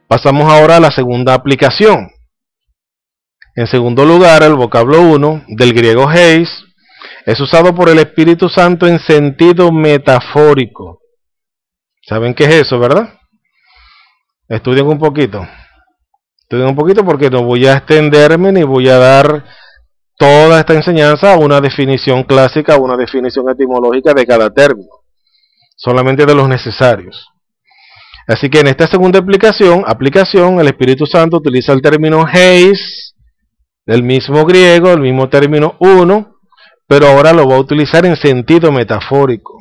Pasamos ahora a la segunda aplicación. En segundo lugar, el vocablo 1 del griego heis es usado por el Espíritu Santo en sentido metafórico. ¿Saben qué es eso, verdad? Estudien un poquito. Estudien un poquito porque no voy a extenderme ni voy a dar toda esta enseñanza a una definición clásica, a una definición etimológica de cada término. Solamente de los necesarios. Así que en esta segunda aplicación, el Espíritu Santo utiliza el término heis, del mismo griego, el mismo término uno, pero ahora lo va a utilizar en sentido metafórico,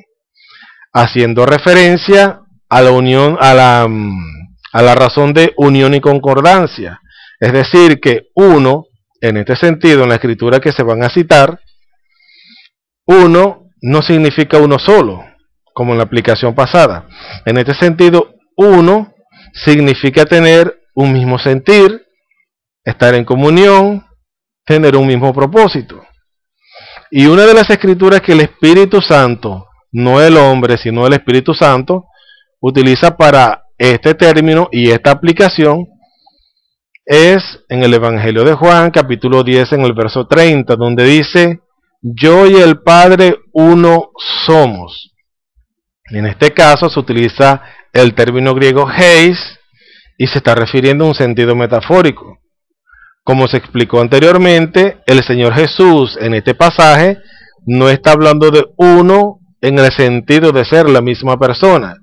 haciendo referencia a la unión, a la razón de unión y concordancia. Es decir, que uno, en este sentido, en la escritura que se van a citar, uno no significa uno solo, como en la aplicación pasada. En este sentido, uno significa tener un mismo sentir, estar en comunión, tener un mismo propósito. Y una de las escrituras que el Espíritu Santo, no el hombre, sino el Espíritu Santo, utiliza para este término y esta aplicación es en el Evangelio de Juan, capítulo 10, en el verso 30, donde dice: yo y el Padre uno somos. En este caso se utiliza el término griego heis y se está refiriendo a un sentido metafórico. Como se explicó anteriormente, el Señor Jesús en este pasaje no está hablando de uno en el sentido de ser la misma persona,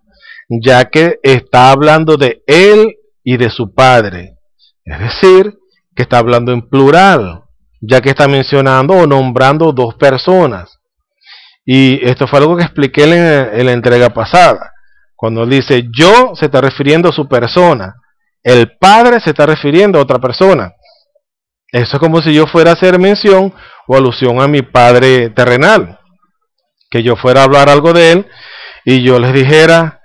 ya que está hablando de Él y de su Padre. Es decir, que está hablando en plural, ya que está mencionando o nombrando dos personas. Y esto fue algo que expliqué en la entrega pasada. Cuando él dice yo, se está refiriendo a su persona. El Padre se está refiriendo a otra persona. Eso es como si yo fuera a hacer mención o alusión a mi Padre terrenal. Que yo fuera a hablar algo de él y yo les dijera,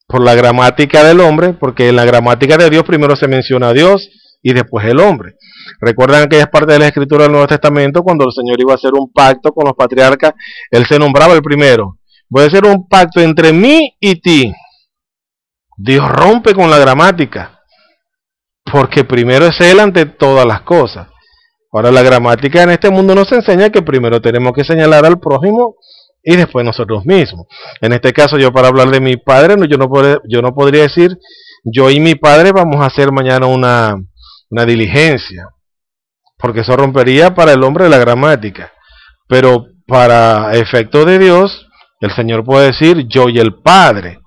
por la gramática del hombre, porque en la gramática de Dios primero se menciona a Dios y después el hombre. Recuerdan aquellas partes de la escritura del Nuevo Testamento cuando el Señor iba a hacer un pacto con los patriarcas, Él se nombraba el primero. Voy a hacer un pacto entre mí y ti. Dios rompe con la gramática, porque primero es Él ante todas las cosas. Ahora la gramática en este mundo nos enseña que primero tenemos que señalar al prójimo y después nosotros mismos. En este caso yo, para hablar de mi padre, yo no podría decir yo y mi padre vamos a hacer mañana una diligencia, porque eso rompería para el hombre la gramática. Pero para efecto de Dios, el Señor puede decir yo y el Padre,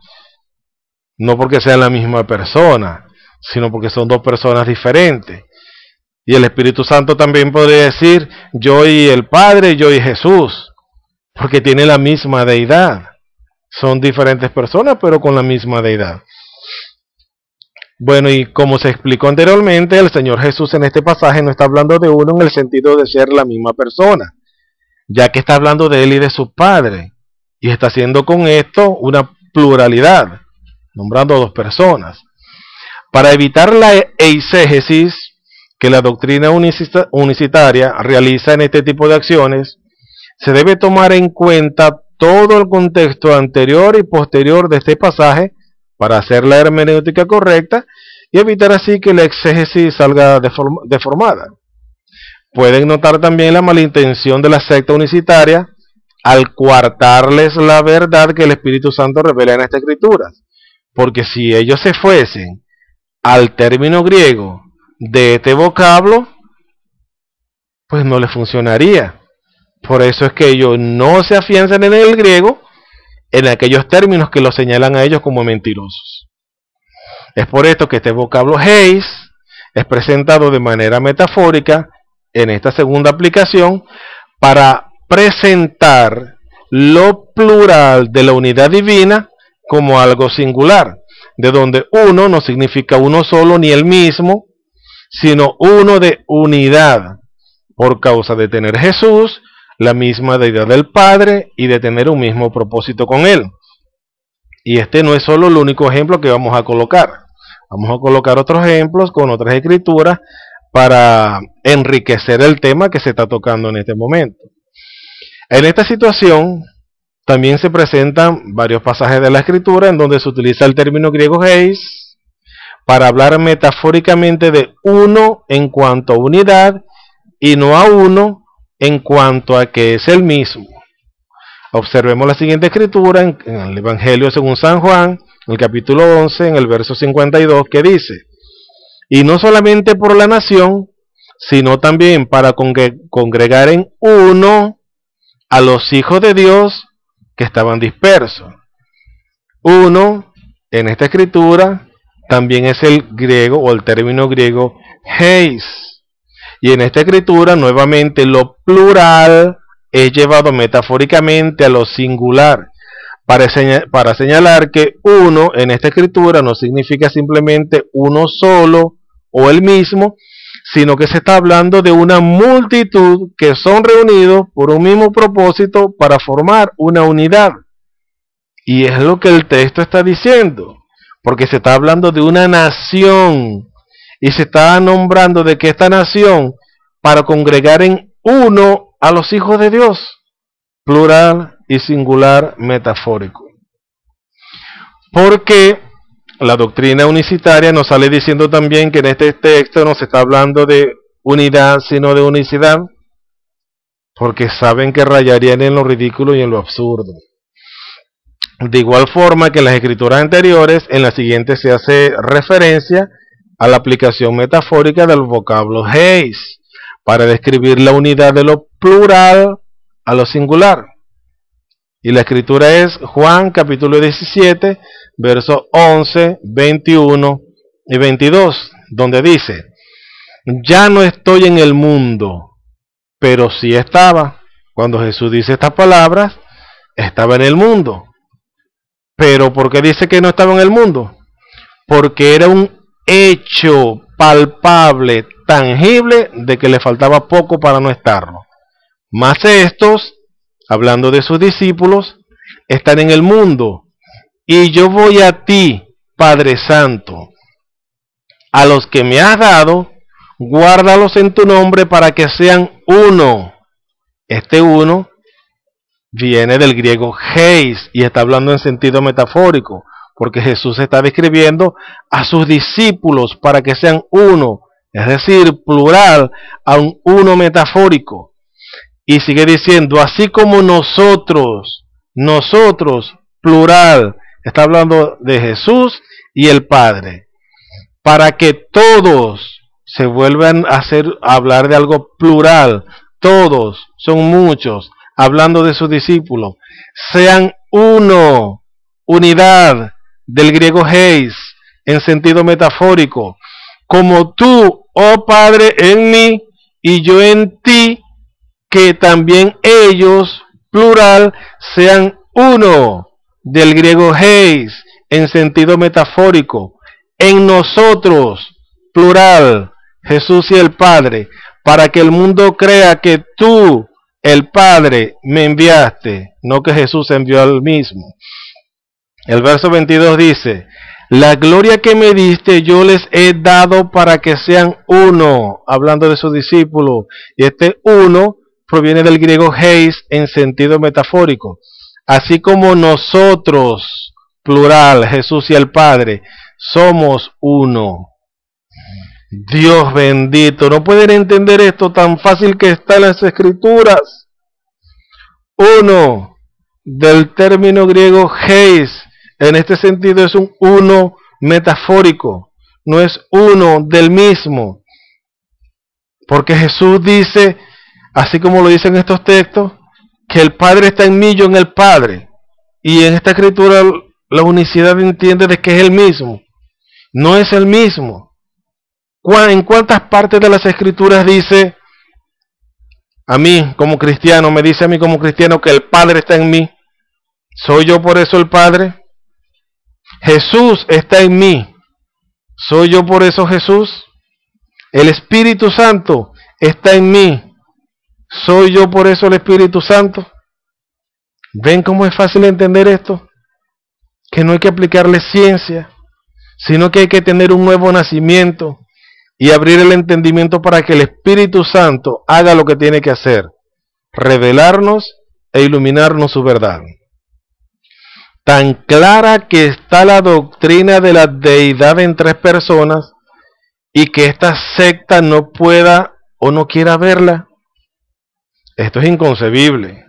no porque sean la misma persona, sino porque son dos personas diferentes. Y el Espíritu Santo también podría decir yo y el Padre, yo y Jesús, porque tiene la misma deidad. Son diferentes personas, pero con la misma deidad. Bueno, y como se explicó anteriormente, el Señor Jesús en este pasaje no está hablando de uno en el sentido de ser la misma persona, ya que está hablando de Él y de su Padre, y está haciendo con esto una pluralidad, nombrando a dos personas. Para evitar la eisegesis que la doctrina unicitaria realiza en este tipo de acciones, se debe tomar en cuenta todo el contexto anterior y posterior de este pasaje para hacer la hermenéutica correcta y evitar así que la exégesis salga deformada. Pueden notar también la malintención de la secta unicitaria al coartarles la verdad que el Espíritu Santo revela en estas escrituras, porque si ellos se fuesen al término griego de este vocablo, pues no les funcionaría. Por eso es que ellos no se afianzan en el griego, en aquellos términos que los señalan a ellos como mentirosos. Es por esto que este vocablo heis es presentado de manera metafórica en esta segunda aplicación para presentar lo plural de la unidad divina como algo singular, de donde uno no significa uno solo ni el mismo, sino uno de unidad, por causa de tener Jesús la misma deidad del Padre y de tener un mismo propósito con Él. Y este no es solo el único ejemplo que vamos a colocar. Vamos a colocar otros ejemplos con otras escrituras para enriquecer el tema que se está tocando en este momento. En esta situación también se presentan varios pasajes de la escritura en donde se utiliza el término griego heis para hablar metafóricamente de uno en cuanto a unidad y no a uno en cuanto a que es el mismo. Observemos la siguiente escritura en el Evangelio según San Juan, en el capítulo 11, en el verso 52, que dice: y no solamente por la nación, sino también para congregar en uno a los hijos de Dios que estaban dispersos. Uno, en esta escritura, también es el griego o el término griego heis. Y en esta escritura, nuevamente, lo plural es llevado metafóricamente a lo singular, para señalar que uno en esta escritura no significa simplemente uno solo o el mismo, sino que se está hablando de una multitud que son reunidos por un mismo propósito para formar una unidad. Y es lo que el texto está diciendo, porque se está hablando de una nación y se está nombrando de que esta nación para congregar en uno a los hijos de Dios, plural y singular metafórico. Porque la doctrina unicitaria nos sale diciendo también que en este texto no se está hablando de unidad sino de unicidad, porque saben que rayarían en lo ridículo y en lo absurdo. De igual forma que en las escrituras anteriores, en la siguiente se hace referencia a la aplicación metafórica del vocablo heis, para describir la unidad de lo plural a lo singular. Y la escritura es Juan capítulo 17, versos 11, 21 y 22, donde dice: ya no estoy en el mundo, pero sí estaba. Cuando Jesús dice estas palabras, estaba en el mundo. Pero ¿por qué dice que no estaba en el mundo? Porque era un hecho palpable, tangible, de que le faltaba poco para no estarlo. Mas estos, hablando de sus discípulos, están en el mundo, y yo voy a ti, Padre Santo. A los que me has dado, guárdalos en tu nombre para que sean uno. Este uno viene del griego heis y está hablando en sentido metafórico, porque Jesús está describiendo a sus discípulos para que sean uno, es decir, plural, a un uno metafórico. Y sigue diciendo, así como nosotros, plural, está hablando de Jesús y el Padre, para que todos se vuelvan a hablar de algo plural, todos, son muchos, hablando de sus discípulos, sean uno, unidad, del griego heis, en sentido metafórico, como tú, oh Padre, en mí, y yo en ti, que también ellos, plural, sean uno, del griego heis, en sentido metafórico, en nosotros, plural, Jesús y el Padre, para que el mundo crea que tú, el Padre, me enviaste, no que Jesús envió al mismo. El verso 22 dice, la gloria que me diste yo les he dado para que sean uno, hablando de sus discípulos, y este uno proviene del griego heis en sentido metafórico, así como nosotros, plural, Jesús y el Padre, somos uno. Dios bendito, no pueden entender esto tan fácil que está en las escrituras. Uno, del término griego heis, en este sentido es un uno metafórico, no es uno del mismo. Porque Jesús dice, así como lo dicen estos textos, que el Padre está en mí, yo en el Padre. Y en esta escritura la unicidad entiende de que es el mismo. No es el mismo. ¿En cuántas partes de las escrituras dice a mí como cristiano, me dice a mí como cristiano que el Padre está en mí? ¿Soy yo por eso el Padre? Jesús está en mí. ¿Soy yo por eso Jesús? El Espíritu Santo está en mí. ¿Soy yo por eso el Espíritu Santo? ¿Ven cómo es fácil entender esto? Que no hay que aplicarle ciencia, sino que hay que tener un nuevo nacimiento y abrir el entendimiento para que el Espíritu Santo haga lo que tiene que hacer, revelarnos e iluminarnos su verdad. tan clara que está la doctrina de la deidad en tres personas y que esta secta no pueda o no quiera verla? Esto es inconcebible.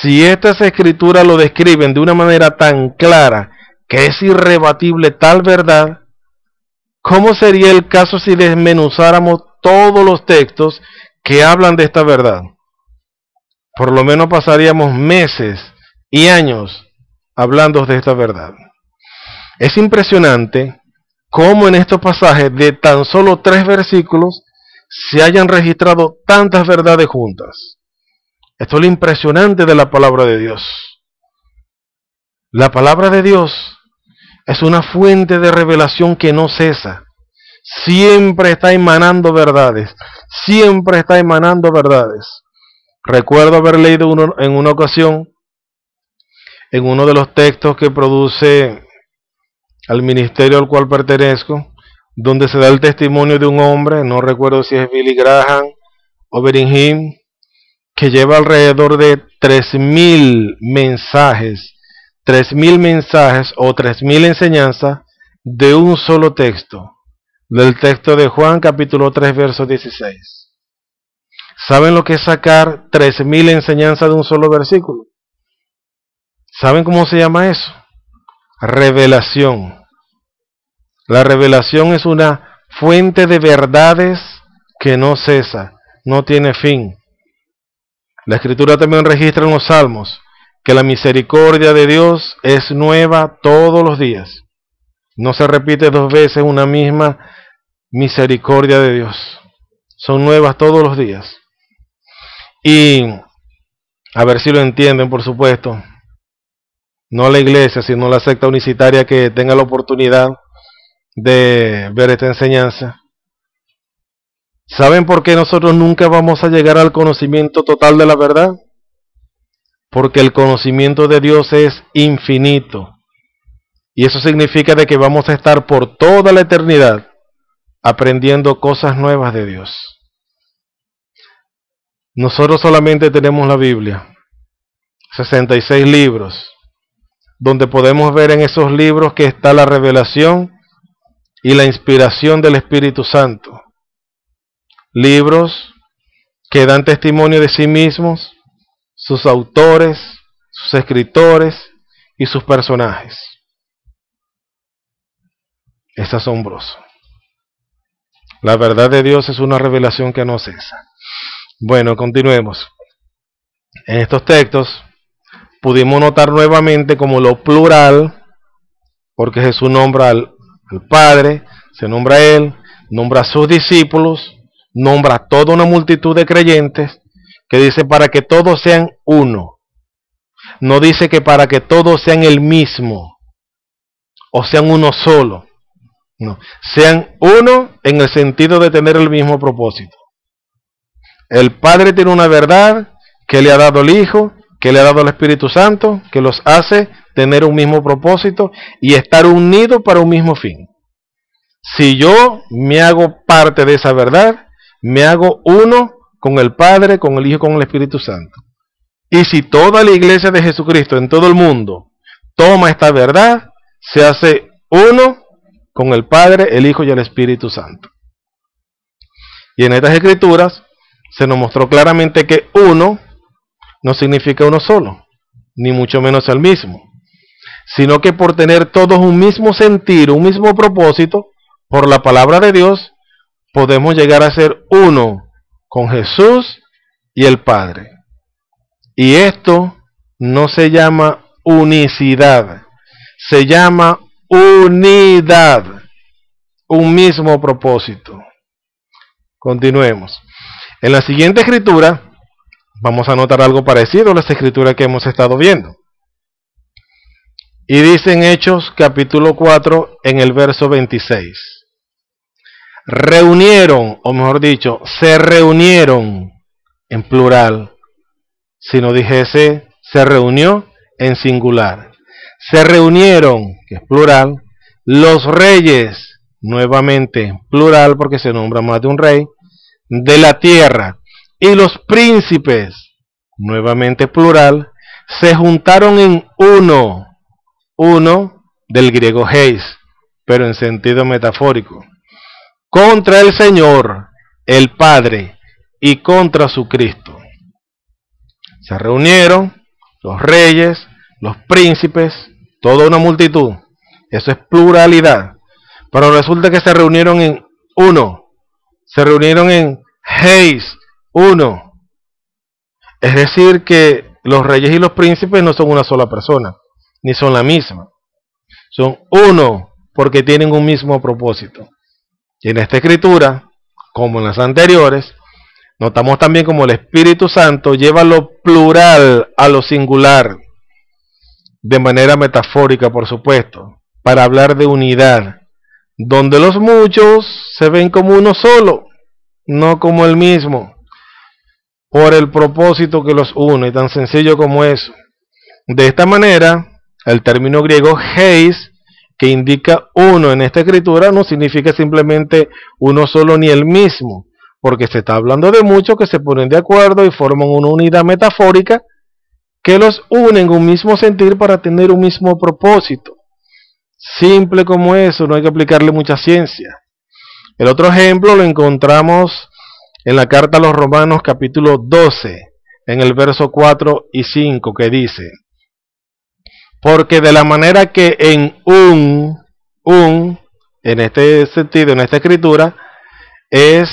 Si estas escrituras lo describen de una manera tan clara que es irrebatible tal verdad, ¿cómo sería el caso si desmenuzáramos todos los textos que hablan de esta verdad? Por lo menos pasaríamos meses y años hablando de esta verdad. Es impresionante cómo en estos pasajes de tan solo 3 versículos se hayan registrado tantas verdades juntas. Esto es lo impresionante de la palabra de Dios. La palabra de Dios es una fuente de revelación que no cesa. Siempre está emanando verdades. Siempre está emanando verdades. Recuerdo haber leído en una ocasión, en uno de los textos que produce al ministerio al cual pertenezco, donde se da el testimonio de un hombre, no recuerdo si es Billy Graham o Benny, que lleva alrededor de 3.000 mensajes, 3.000 mensajes o 3.000 enseñanzas de un solo texto, del texto de Juan capítulo 3 verso 16. ¿Saben lo que es sacar 3.000 enseñanzas de un solo versículo? ¿Saben cómo se llama eso? Revelación. La revelación es una fuente de verdades que no cesa, no tiene fin. La Escritura también registra en los Salmos que la misericordia de Dios es nueva todos los días. No se repite 2 veces una misma misericordia de Dios. Son nuevas todos los días. Y a ver si lo entienden, por supuesto. No la iglesia, sino la secta unicitaria que tenga la oportunidad de ver esta enseñanza. ¿Saben por qué nosotros nunca vamos a llegar al conocimiento total de la verdad? Porque el conocimiento de Dios es infinito. Y eso significa de que vamos a estar por toda la eternidad aprendiendo cosas nuevas de Dios. Nosotros solamente tenemos la Biblia, 66 libros, donde podemos ver en esos libros que está la revelación y la inspiración del Espíritu Santo. Libros que dan testimonio de sí mismos, sus autores, sus escritores y sus personajes. Es asombroso. La verdad de Dios es una revelación que no cesa. Bueno, continuemos. En estos textos pudimos notar nuevamente como lo plural, porque Jesús nombra al Padre, se nombra a Él, nombra a sus discípulos, nombra a toda una multitud de creyentes, que dice para que todos sean uno. No dice que para que todos sean el mismo, o sean uno solo. No, sean uno en el sentido de tener el mismo propósito. El Padre tiene una verdad que le ha dado el Hijo, que le ha dado el Espíritu Santo, que los hace tener un mismo propósito y estar unidos para un mismo fin. Si yo me hago parte de esa verdad, me hago uno con el Padre, con el Hijo, con el Espíritu Santo. Y si toda la iglesia de Jesucristo en todo el mundo toma esta verdad, se hace uno con el Padre, el Hijo y el Espíritu Santo. Y en estas escrituras se nos mostró claramente que uno no significa uno solo, ni mucho menos el mismo, sino que por tener todos un mismo sentir, un mismo propósito, por la palabra de Dios, podemos llegar a ser uno con Jesús y el Padre. Y esto no se llama unicidad, se llama unidad, un mismo propósito. Continuemos. En la siguiente escritura vamos a notar algo parecido a las escrituras que hemos estado viendo. Y dice en Hechos capítulo 4 en el verso 26. Reunieron, o mejor dicho, se reunieron en plural. Si no dijese se reunió en singular. Se reunieron, que es plural, los reyes, nuevamente plural porque se nombra más de un rey, de la tierra, y los príncipes, nuevamente plural, se juntaron en uno uno del griego heis, pero en sentido metafórico, contra el Señor, el Padre, y contra su Cristo. Se reunieron los reyes, los príncipes, toda una multitud. Eso es pluralidad. Pero resulta que se reunieron en uno. Se reunieron en heis, uno. Es decir que los reyes y los príncipes no son una sola persona, ni son la misma. Son uno porque tienen un mismo propósito. Y en esta escritura, como en las anteriores, notamos también como el Espíritu Santo lleva lo plural a lo singular, de manera metafórica, por supuesto, para hablar de unidad, donde los muchos se ven como uno solo, no como el mismo, por el propósito que los une, tan sencillo como eso. De esta manera, el término griego heis, que indica uno en esta escritura, no significa simplemente uno solo ni el mismo, porque se está hablando de muchos que se ponen de acuerdo y forman una unidad metafórica que los une en un mismo sentir para tener un mismo propósito. Simple como eso, no hay que aplicarle mucha ciencia. El otro ejemplo lo encontramos en la carta a los Romanos capítulo 12, en el verso 4 y 5, que dice: porque de la manera que en en este sentido, en esta escritura, es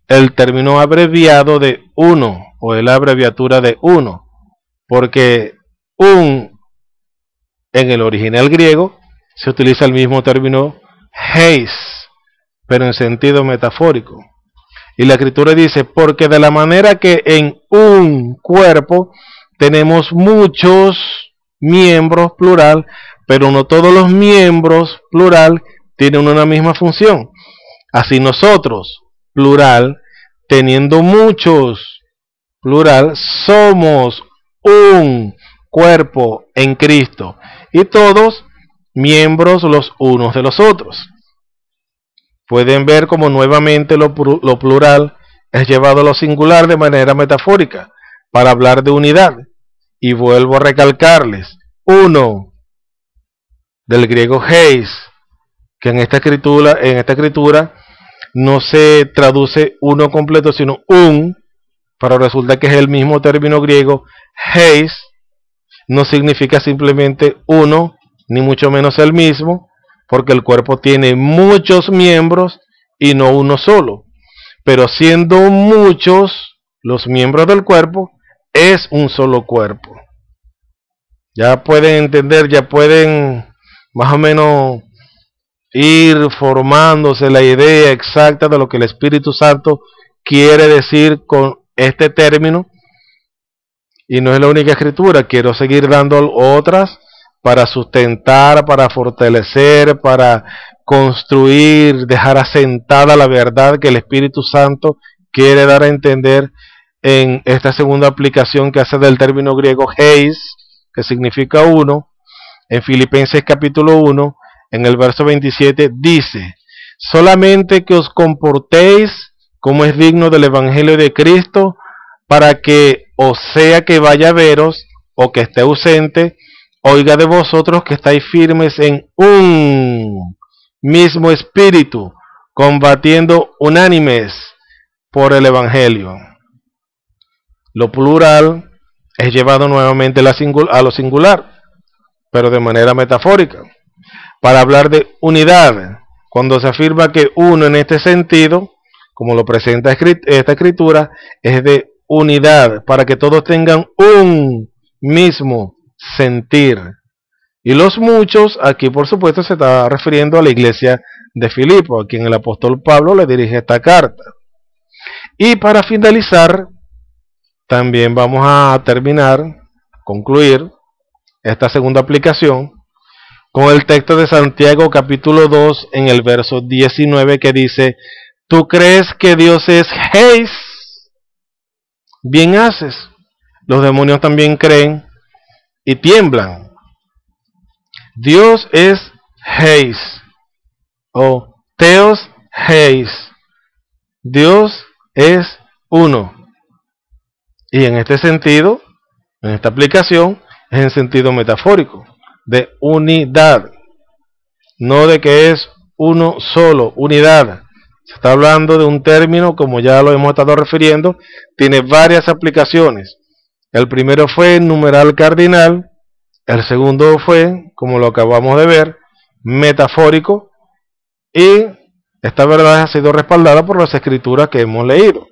el término abreviado de uno, o es la abreviatura de uno, porque en el original griego se utiliza el mismo término heis, pero en sentido metafórico. Y la escritura dice, porque de la manera que en un cuerpo tenemos muchos miembros, plural, pero no todos los miembros, plural, tienen una misma función. Así nosotros, plural, teniendo muchos, plural, somos un cuerpo en Cristo, y todos miembros los unos de los otros. Pueden ver como nuevamente lo plural es llevado a lo singular de manera metafórica, para hablar de unidad. Y vuelvo a recalcarles, uno, del griego heis, que en esta escritura no se traduce uno completo, sino un, pero resulta que es el mismo término griego, heis, no significa simplemente uno, ni mucho menos el mismo, porque el cuerpo tiene muchos miembros y no uno solo. Pero siendo muchos los miembros del cuerpo, es un solo cuerpo. Ya pueden entender, ya pueden más o menos ir formándose la idea exacta de lo que el Espíritu Santo quiere decir con este término. Y no es la única escritura, quiero seguir dando otras para sustentar, para fortalecer, para construir, dejar asentada la verdad que el Espíritu Santo quiere dar a entender en esta segunda aplicación que hace del término griego heis, que significa uno. En Filipenses capítulo 1, en el verso 27, dice: solamente que os comportéis como es digno del Evangelio de Cristo, para que, o sea que vaya a veros, o que esté ausente, oiga de vosotros que estáis firmes en un mismo espíritu, combatiendo unánimes por el Evangelio. Lo plural es llevado nuevamente a lo singular, pero de manera metafórica, para hablar de unidad, cuando se afirma que uno en este sentido, como lo presenta esta escritura, es de unidad, para que todos tengan un mismo sentir. Y los muchos, aquí por supuesto se está refiriendo a la iglesia de Filipo, a quien el apóstol Pablo le dirige esta carta. Y para finalizar, también vamos a concluir esta segunda aplicación con el texto de Santiago capítulo 2 en el verso 19, que dice: ¿tú crees que Dios es heis? Bien haces. Los demonios también creen y tiemblan. Dios es heis, o theos heis. Dios es uno. Y en este sentido, en esta aplicación, es en sentido metafórico, de unidad, no de que es uno solo, unidad. Se está hablando de un término, como ya lo hemos estado refiriendo, tiene varias aplicaciones. El primero fue numeral cardinal, el segundo fue, como lo acabamos de ver, metafórico, y esta verdad ha sido respaldada por las escrituras que hemos leído.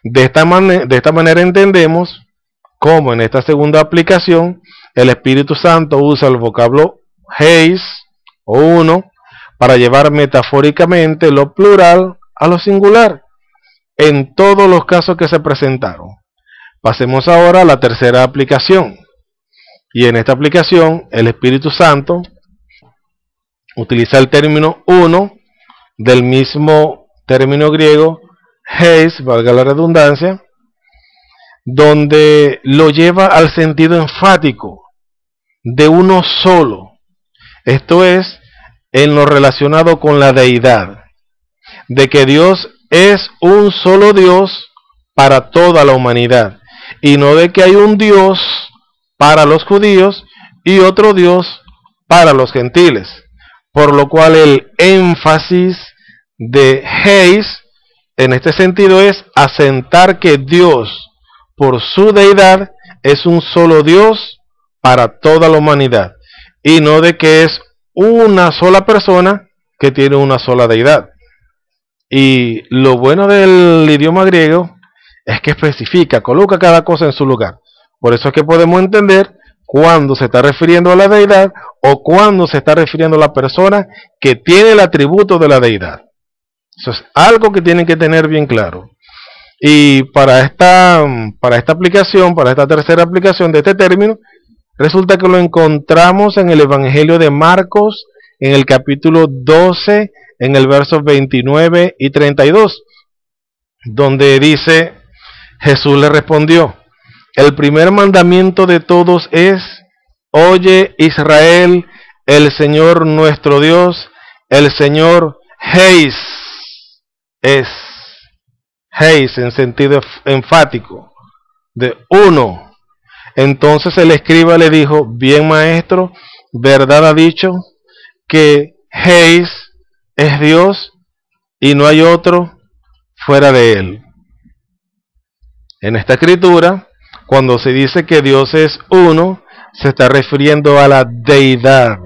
De esta manera entendemos cómo en esta segunda aplicación el Espíritu Santo usa el vocablo heis o uno para llevar metafóricamente lo plural a lo singular en todos los casos que se presentaron. Pasemos ahora a la tercera aplicación. Y en esta aplicación el Espíritu Santo utiliza el término uno del mismo término griego heis, valga la redundancia, donde lo lleva al sentido enfático de uno solo. Esto es en lo relacionado con la deidad, de que Dios es un solo Dios para toda la humanidad, y no de que hay un Dios para los judíos y otro Dios para los gentiles, por lo cual el énfasis de heis en este sentido es asentar que Dios, por su deidad, es un solo Dios para toda la humanidad, y no de que es una sola persona que tiene una sola deidad. Y lo bueno del idioma griego es que especifica, coloca cada cosa en su lugar. Por eso es que podemos entender cuando se está refiriendo a la deidad o cuando se está refiriendo a la persona que tiene el atributo de la deidad. Eso es algo que tienen que tener bien claro. Y para esta aplicación, para esta tercera aplicación de este término, resulta que lo encontramos en el Evangelio de Marcos, en el capítulo 12, en el versos 29 y 32, donde dice, Jesús le respondió, el primer mandamiento de todos es, oye Israel, el Señor nuestro Dios, el Señor heis, es heis en sentido enfático, de uno. Entonces el escriba le dijo, bien maestro, verdad ha dicho que heis es Dios y no hay otro fuera de él. En esta escritura, cuando se dice que Dios es uno, se está refiriendo a la deidad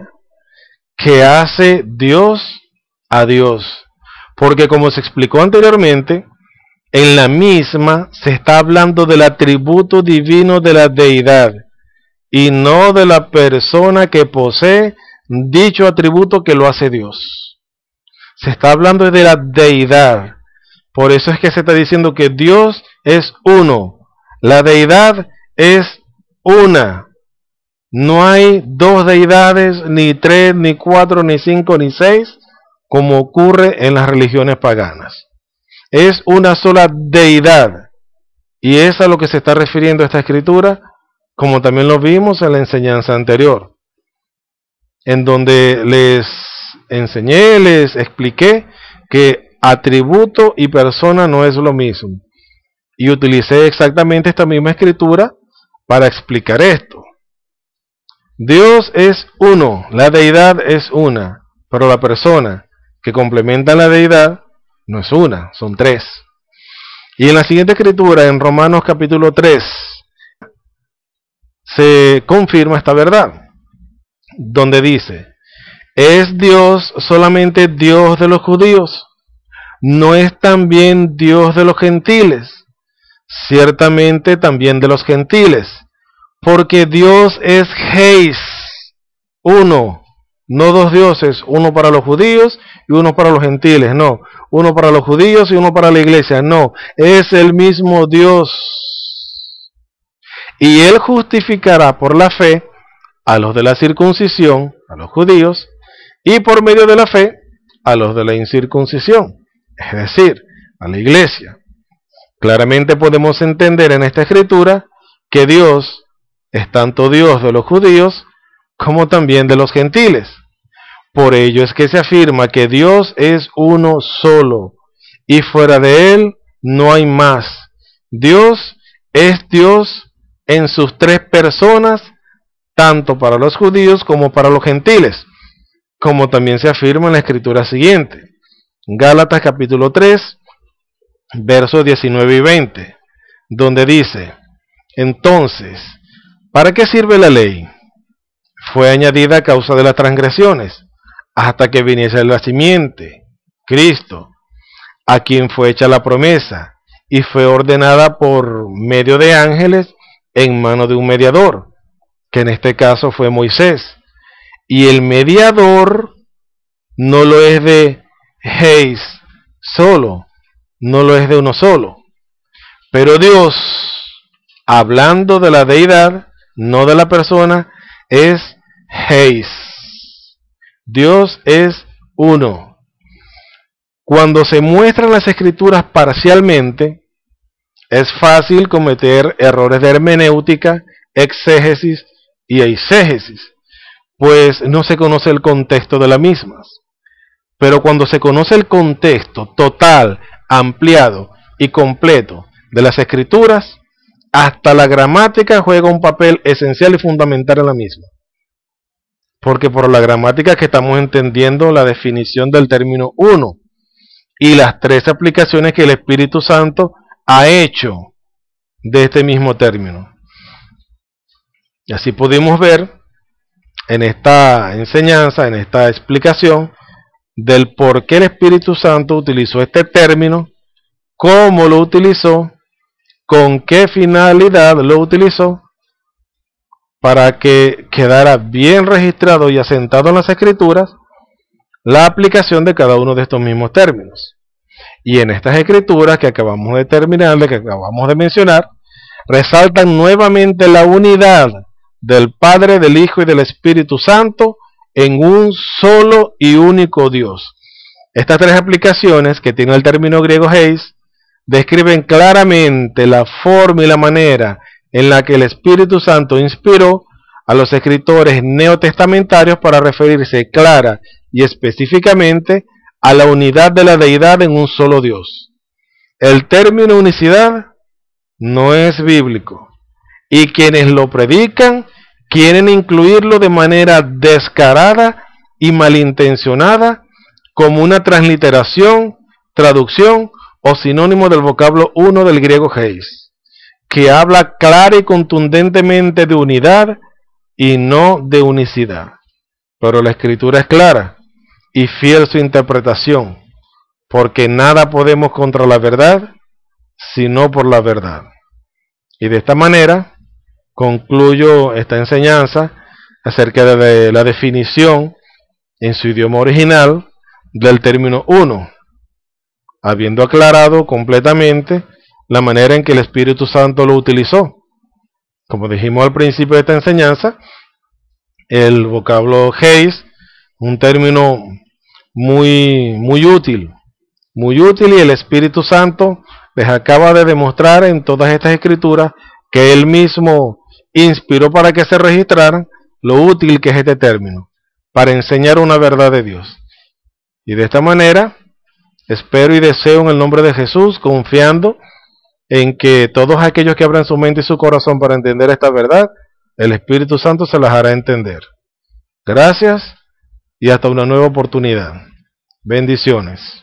que hace Dios a Dios. Porque como se explicó anteriormente, en la misma se está hablando del atributo divino de la deidad y no de la persona que posee dicho atributo que lo hace Dios. Se está hablando de la deidad. Por eso es que se está diciendo que Dios es uno. La deidad es una. No hay dos deidades, ni tres, ni cuatro, ni cinco, ni seis, como ocurre en las religiones paganas. Es una sola deidad. Y es a lo que se está refiriendo esta escritura, como también lo vimos en la enseñanza anterior, en donde les enseñé, les expliqué que atributo y persona no es lo mismo. Y utilicé exactamente esta misma escritura para explicar esto. Dios es uno, la deidad es una, pero la persona que complementa la deidad no es una, son tres. Y en la siguiente escritura, en Romanos capítulo 3, se confirma esta verdad, donde dice, ¿es Dios solamente Dios de los judíos? ¿No es también Dios de los gentiles? Ciertamente también de los gentiles, porque Dios es heis, uno, no dos dioses, uno para los judíos y uno para los gentiles, no, uno para los judíos y uno para la iglesia, no, es el mismo Dios. Y Él justificará por la fe a los de la circuncisión, a los judíos, y por medio de la fe a los de la incircuncisión, es decir, a la iglesia. Claramente podemos entender en esta escritura que Dios es tanto Dios de los judíos como también de los gentiles. Por ello es que se afirma que Dios es uno solo y fuera de Él no hay más. Dios es Dios en sus tres personas, tanto para los judíos como para los gentiles, como también se afirma en la escritura siguiente, Gálatas capítulo 3, versos 19 y 20, donde dice: entonces, ¿para qué sirve la ley? Fue añadida a causa de las transgresiones, hasta que viniese la simiente, Cristo, a quien fue hecha la promesa, y fue ordenada por medio de ángeles en mano de un mediador, que en este caso fue Moisés. Y el mediador no lo es de Heis solo, no lo es de uno solo. Pero Dios, hablando de la deidad, no de la persona, es Heis. Dios es uno. Cuando se muestran las escrituras parcialmente, es fácil cometer errores de hermenéutica, exégesis y eisegesis, pues no se conoce el contexto de las mismas. Pero cuando se conoce el contexto total, ampliado y completo de las escrituras, hasta la gramática juega un papel esencial y fundamental en la misma. Porque por la gramática que estamos entendiendo la definición del término uno y las tres aplicaciones que el Espíritu Santo ha hecho de este mismo término. Y así pudimos ver en esta enseñanza, en esta explicación, del por qué el Espíritu Santo utilizó este término, cómo lo utilizó, con qué finalidad lo utilizó, para que quedara bien registrado y asentado en las Escrituras la aplicación de cada uno de estos mismos términos. Y en estas Escrituras que acabamos de terminar, que acabamos de mencionar, resaltan nuevamente la unidad del Padre, del Hijo y del Espíritu Santo en un solo y único Dios. Estas tres aplicaciones que tiene el término griego heis describen claramente la forma y la manera en la que el Espíritu Santo inspiró a los escritores neotestamentarios para referirse clara y específicamente a la unidad de la deidad en un solo Dios. El término unicidad no es bíblico, y quienes lo predican quieren incluirlo de manera descarada y malintencionada como una transliteración, traducción o sinónimo del vocablo uno del griego heis, que habla clara y contundentemente de unidad y no de unicidad. Pero la Escritura es clara y fiel su interpretación, porque nada podemos contra la verdad sino por la verdad. Y de esta manera concluyo esta enseñanza acerca de la definición en su idioma original del término uno, habiendo aclarado completamente la manera en que el Espíritu Santo lo utilizó. Como dijimos al principio de esta enseñanza, el vocablo heis, un término muy útil, y el Espíritu Santo les acaba de demostrar en todas estas escrituras que Él mismo inspiró para que se registraran lo útil que es este término, para enseñar una verdad de Dios. Y de esta manera, espero y deseo en el nombre de Jesús, confiando en que todos aquellos que abran su mente y su corazón para entender esta verdad, el Espíritu Santo se las hará entender. Gracias y hasta una nueva oportunidad. Bendiciones.